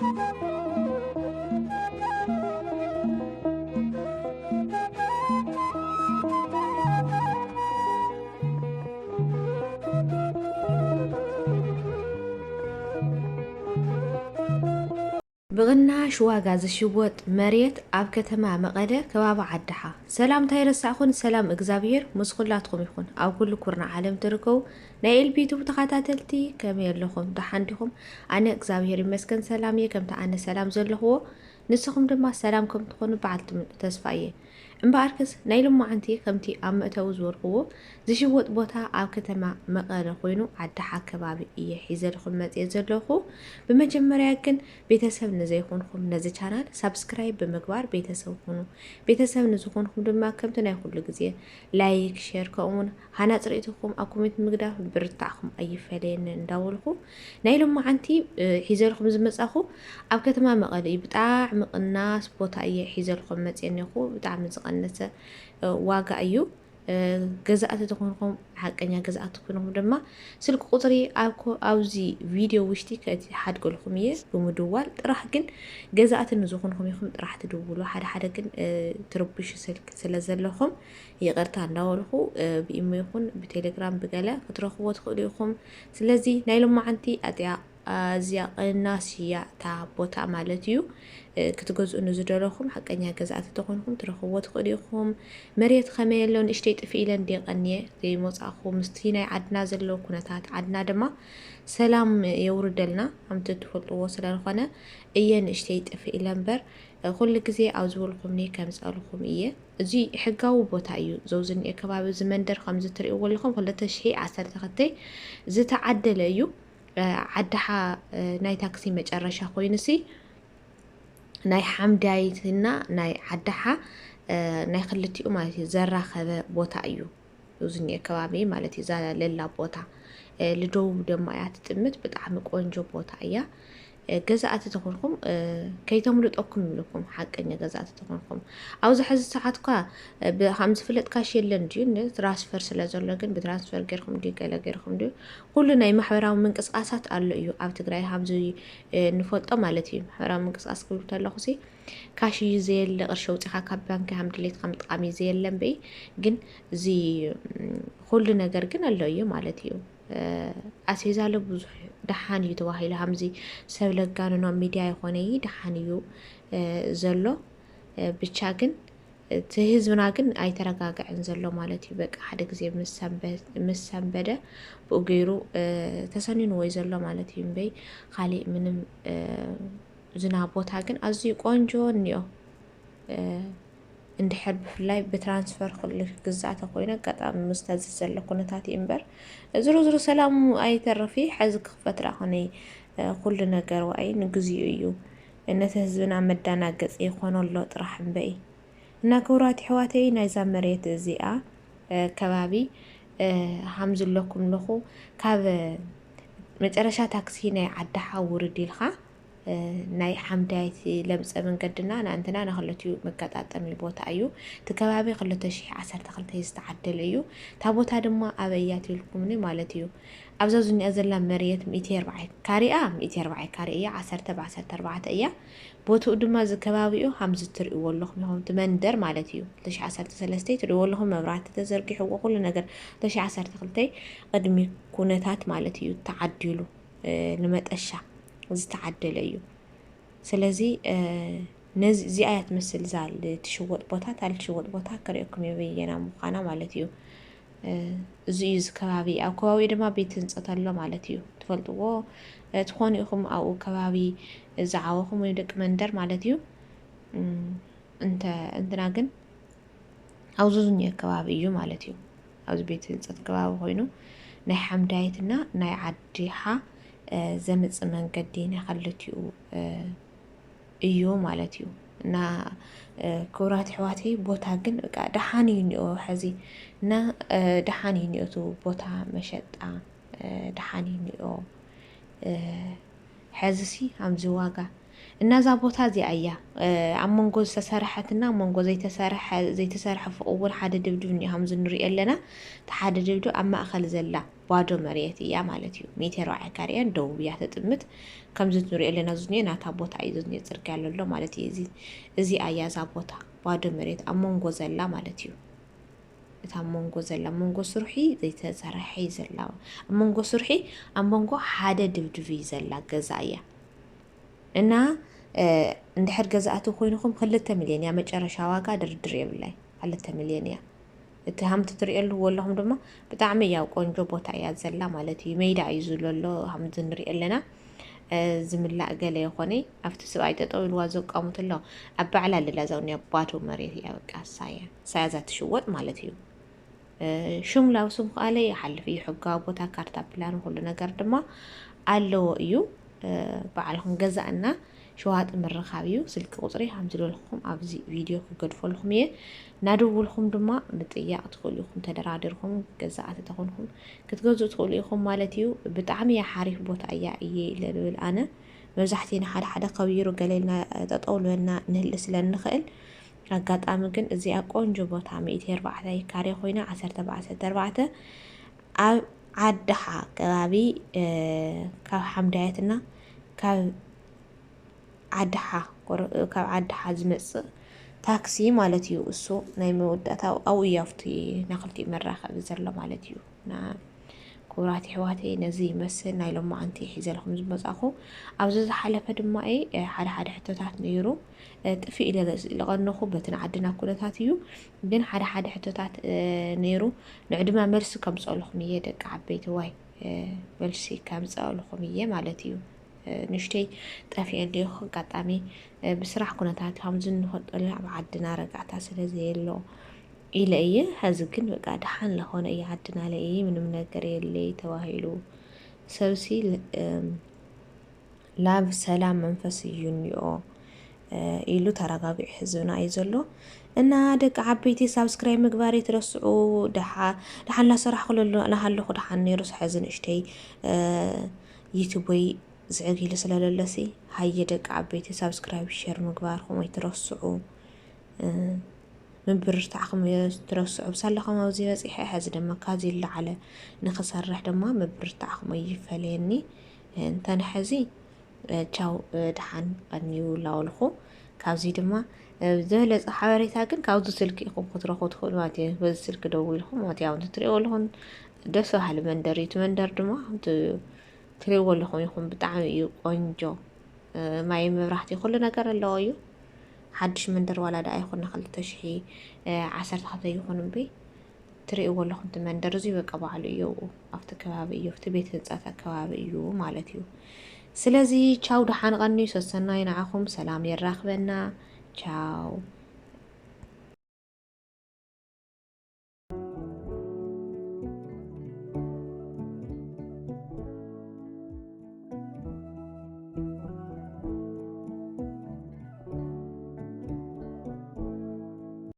ብቕናሽ ዋጋ ዝሽወጥ መሬት ኣብ ከተማ መቐለ ከባቢ ዓድሓ ሰላምታ ይረሳዕኹን ሰላም እግዚኣብሔር ምስ ኩላትኩም ይኹን ኣብ ኩሉ ኩርና ዓለም ትርከቡ ናይ ኤልቢቱ ተኸታተልቲ ከመይ ኣለኹም ደሓን ዲኹም ኣነ እግዚኣብሔር ይመስገን ሰላም እየ ከምቲ ኣነ ሰላም ዘለኽዎ ንስኹም ድማ ሰላም ከም ትኾኑ በዓልቲ ተስፋ እየ እምበኣርክስ ናይ ሎማዓንቲ ከምቲ ኣብ መእተዊ ዝወርኽዎ ዝሽወጥ ቦታ ኣብ ከተማ መቐለ ኮይኑ ዓድሓ ከባቢ እየ ሒዘልኩም መፅየ ዘለኹ ብመጀመርያ ግን ቤተሰብ ንዘይኮንኩም ነዚ ቻናል ሳብስክራይብ ብምግባር ቤተሰብ ሁኑ ቤተሰብ ንዝኾንኩም ድማ ከምቲ ናይ ኩሉ ግዜ ላይክ ሼር ከምኡውን ሃናፅ ርእትኩም ኣብ ኮሜንት ምግዳፍ ብርታዕኩም ኣይፈለየኒ እንዳበልኩ ናይ ሎማዓንቲ ሒዘልኩም ዝመፃኹ ኣብ ከተማ መቐለ እዩ ብጣዕሚ ቅናስ ቦታ እየ ሒዘልኩም መፅየ ኒኹ ብጣዕሚ ዝቐነሰ ዋጋ እዩ ገዛእቲ ትኾንኩም ሓቀኛ ገዛእቲ ትኾንኩም ድማ ስልክ ቁፅሪ ኣብዚ ቪድዮ ውሽጢ ከሓድገልኩም እየ ብምድዋል ጥራሕ ግን ገዛእቲ ንዝኾንኩም ኢኹም ጥራሕ ትድውሉ ሓደ ሓደ ግን ትርብሹ ስልክ ስለ ዘለኹም ይቅርታ እንዳበልኩ ብኢሞ ይኹን ብቴሌግራም ብገለ ክትረኽቦ ትኽእሉ ኢኹም ስለዚ ናይ ሎማዓንቲ ኣጥያ እዚያ ቅናስ ሽያዕታ ቦታ ማለት እዩ ክትገዝኡ ንዝደለኹም ሓቀኛ ገዛእቲ ተኾንኩም ትረኽብዎ ትኽእሉ ኢኹም መሬት ከመይ ኣሎ ንእሽተይ ጥፊ ኢለን ደቀንየ ዘይመፃኹም ምስቲ ናይ ዓድና ዘለዎ ኩነታት ዓድና ድማ ሰላም የውርደልና ከምቲ ትፈልጥዎ ስለዝኾነ እየ ንእሽተይ ጥፊ ኢለ እምበር ኩሉ ግዜ ኣብ ዝበልኩምኒ ከምፀልኩም እየ እዚ ሕጋዊ ቦታ እዩ ዘውዝኒኤ ከባቢ እዚ መንደር ከምዚ ትሪእዎ ኣለኹም 2012 ዝተዓደለ እዩ ዓድሓ ናይ ታክሲ መጨረሻ ኮይኑሲ ናይ ሓምዳይትና ናይ ዓድሓ ናይ ክልቲኡ ማለት እዩ ዘራኸበ ቦታ እዩ ዝኒኤ ከባቢ ማለት እዩ ዛለላ ቦታ ልደውብ ድማ እያ ትጥምት ብጣዕሚ ቆንጆ ቦታ እያ ገዛእቲ ተኾንኩም ከይተምልጠኩም ይብለኩም ሓቀኛ ገዛእቲ ተኾንኩም ኣብዚ ሕዚ ሰዓት እኳ ብከም ዝፍለጥ ካሽ የለን ድዩ ትራንስፈር ስለ ዘሎ ግን ብትራንስፈር ገይርኩም ድዩ ገለ ገይርኩም ድዩ ኩሉ ናይ ማሕበራዊ ምንቅስቃሳት ኣሎ እዩ ኣብ ትግራይ ከምዚ ንፈልጦ ማለት እዩ ማሕበራዊ ምንቅስቃስ ክብል ከለኹ ሲ ካሽ እዩ ዘየለ ቅርሺ ውፅኢኻ ካብ ባንኪ ከም ድሌትካ ምጥቃም እዩ ዘየለን በይ ግን እዚ ኩሉ ነገር ግን ኣሎ እዩ ማለት እዩ ኣስቤዛ ለ ብዙሕ ደሓን እዩ ተባሂሉ ከምዚ ሰብ ለጋንኖ ሚድያ ይኾነ ደሓን እዩ ዘሎ ብቻ ግን እቲ ህዝብና ግን ኣይተረጋግዕን ዘሎ ማለት እዩ በቃ ሓደ ግዜ ምስ ሰንበደ ብኡ ገይሩ ተሰኒኑ ወይ ዘሎ ማለት እዩ እምበይ ካሊእ ምንም ዝና ቦታ ግን ኣዝዩ ቆንጆ እኒኦ እንድሕር ብፍላይ ብትራንስፈር ኩሉ ግዛእተ ኮይኑ ኣጋጣሚ ምስተዚ ዘሎ ኩነታት እምበር ዝሮ ሰላሙ ኣይተረፊ ሕዚ ክኽፈት ረኣኾነይ ኩሉ ነገር ዋይ ንግዚኡ እዩ ነቲ ህዝብና መዳናገፂ ይኾነሎ ጥራሕ እምበይ እና ክብራት ኣሕዋተይ ናይዛ መሬት እዚኣ ከባቢ ሃም ዘለኩም ለኹ ካብ መጨረሻ ታክሲ ናይ ዓድሓ ውርድ ኢልካ ናይ ሓምዳይቲ ለምፀ መንገድና ናንተና ንክልቲኡ መገጣጠሚ ቦታ እዩ እቲ ከባቢ 2012 ዝተዓደለ እዩ እታ ቦታ ድማ ኣበያ ትልኩምኒ ማለት እዩ ኣብዛ ዝኒኣ ዘላ መሬት 140 ካሬኣ 140 ካሬ እያ 10 ብ14 እያ ቦትኡ ድማ እዚ ከባቢኡ ከምዚ ትሪእዎ ኣለኹም ኢኹም እቲ መንደር ማለት እዩ 2013 ትሪእዎ ኣለኹም መብራህቲ ተዘርጊሕዎ ኩሉ ነገር 2012 ቅድሚ ኩነታት ማለት እዩ ተዓዲሉ ንመጠሻ ዝተዓደለ እዩ ስለዚ እዚኣ እያ ትመስል ዛል ትሽወጥ ቦታ ታል ትሽወጥ ቦታ ከሪአኩም የበየና ምዃና ማለት እዩ እዚ እዩ ከባቢ ኣብ ከባቢ ድማ ቤት ህንፀት ኣሎ ማለት እዩ ትፈልጥዎ ትኾኑ ኢኹም ኣብኡ ከባቢ ዝዓወኹም ወይ ደቂ መንደር ማለት እዩ እንትና ግን ኣብዚ ዝኒአ ከባቢ እዩ ማለት እዩ ኣብዚ ቤት ህንፀት ከባቢ ኮይኑ ናይ ሓምዳይትና ናይ ዓድሓ ዘምፅ መንገዲ ናይ ክልቲኡ እዩ ማለት እዩ እና ክብራት ኣሕዋተይ ቦታ ግን በቃ ደሓን እዩ እኒኦ ሕዚ እና ደሓን እዩ እኒኦቱ ቦታ መሸጣ ደሓን እዩ እኒኦ ሕዚ ሲ ከምዚ ዋጋ الناس أبوتها زي أيه أمونجو تسارحتنا أمونجو زي تسارح في أول حدا دبدبني همز نري لنا تحد دبدو أما أخل زلا بادو مريتي يا مالتيو 240 كاريان دو بيات تمت كم زت نري لنا زني ناتا بوتا أيزني ترجع له مالتي زي أيه زابوتها بادو مريت أمونجو زلا مالتيو أمونجو زلا أمونجو سرحي زي تسارحي زلا أمونجو سرحي أمونجو حدا دبدبي زلا جزايا إنها اندحر جزاءته خوينكم 2 مليون يا مجرشا واقع درድር የብላይ 2 مليون يا اتهام تتريال والله دما بتعمي يا ቆንጆ ቦታ ያዘላ ማለት እዩ ሜዳ ይዙለሎ ሐምድ ንሪኤለና ዝምላ ገለ ይኾነ after ሰባይ ተጠው ይልዋዞ ቃሙትሎ አባዕላ ለላዛው ነው ባዶ መሬት ያበቃ ሳያዛ ትሽወጥ ማለት እዩ ሽምላው ስም ቃለ ይሐልፍ ይሕጋ ቦታ ካርታ ፕላን ሁሉ ነገር ድማ አለው እዩ بعلهم جزءنا شوات مرخابيو سلك قطري همزلو لكم أبزي فيديو كقدفو لكم يه نادو لكم دما متيا تقول لكم تدرادركم جزءات تخونكم كتجوزو تقول لكم مالتيو بتعمي حريف بوت أيا إيه أنا مزحتينا حدا قويرو قالينا تطولوا لنا نهلس لنا نخل رجعت أمكن زي أكون جبوت عمي تير بعدها كاري خوينا 14 عدها كابي كاب حمدايتنا كاب عدها زمص تاكسي مالتيو اسو ناي مودتا او يافتي نخلتي مراخه بزرله مالتيو نا كوراتي حواتي نزي مسل ناي لما انتي حيزلكم زمصاخو ابز حلفه دما اي حد حتتات نيرو طفي الى لغنخو بتن عدنا كلتاتيو ግን حد حتتات نيرو نعدما مرس كمصلخم يدق عبيت واي بلسي كمصلخم يه مالتيو نشتي طفي اللي قطامي بسرح كنتات همزن نخطل عدنا رجعتا ስለዚህ የለው ኢለየ ሀዝክን በቃ ደሃን ለሆነ ያድና ላይ ምንም ነገር የለ ተዋሂሉ ሰብሲ ላብ ሰላም መንፈስ ይዩንዮ ኢሉ ተራጋቢ ህዝብና ይዘሎ እና ደቅ ዓበይቲ ሳብስክራይብ ምግባር ይትረስዑ ደሃን ለሰራሕ ኩሉ ለሃለኹ ደሃን ነይሩስ ሕዝን እሽተይ ዩቲዩብ زعجي لسلالسي هاي دق عبيتي سبسكرايب شير مقباركم ويترسعوا من برتاعكم يترسعوا بسالكم وزي بس حاجه دما كازي اللي على نخسر رح دما من برتاعكم يفليني انت نحزي تشاو دحان انيو لاولخو كازي دما زهلت حواريتا كن كاوز سلك يخو كترخو تخول ماتي بس سلك دويلخو ماتي عاود تريو لهون دسو حل مندريت مندر دما تريو لهم يكون بتعمل يقنجو ما يمرحتي كل نجار اللي حدش من در ولا دا يكون خلت تشحي 10 حتى يكون بي تريو لهم تمندر زي بقبالو يو افت كبابي يو في بيت هنصات كبابي يو مالتيو سلازي تشاو دحان غني سسنا ينعكم سلام يراخبنا تشاو